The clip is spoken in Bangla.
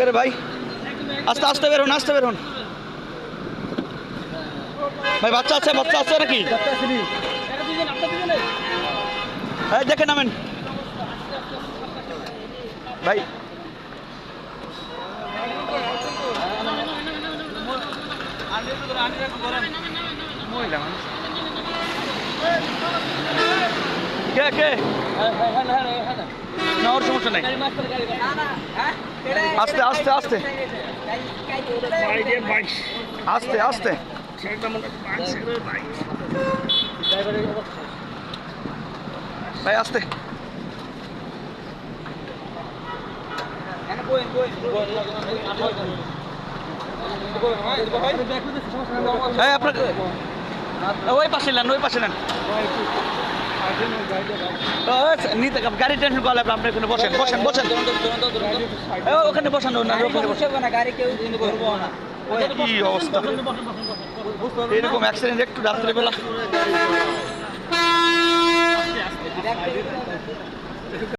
করে ভাই, আস্তে আস্তে বেরোন, আস্তে বেরোন ভাই। বাচ্চা আছে নাকি? হ্যাঁ দেখে নামেন ভাই। কে কে না, ওর সমস্যা নেই। আস্তে আস্তে আস্তে আস্তে আস্তে ভাই, আস্তে। হ্যাঁ আপনার ওই পাশে নেন, ওই পাশে নেন। নিতে গাড়ি টেনশন করলে আপনি এখানে বসেন, বসেন বসেন, ওখানে বসানো না, কি অবস্থা। এরকম অ্যাক্সিডেন্ট একটু রাত্রেবেলা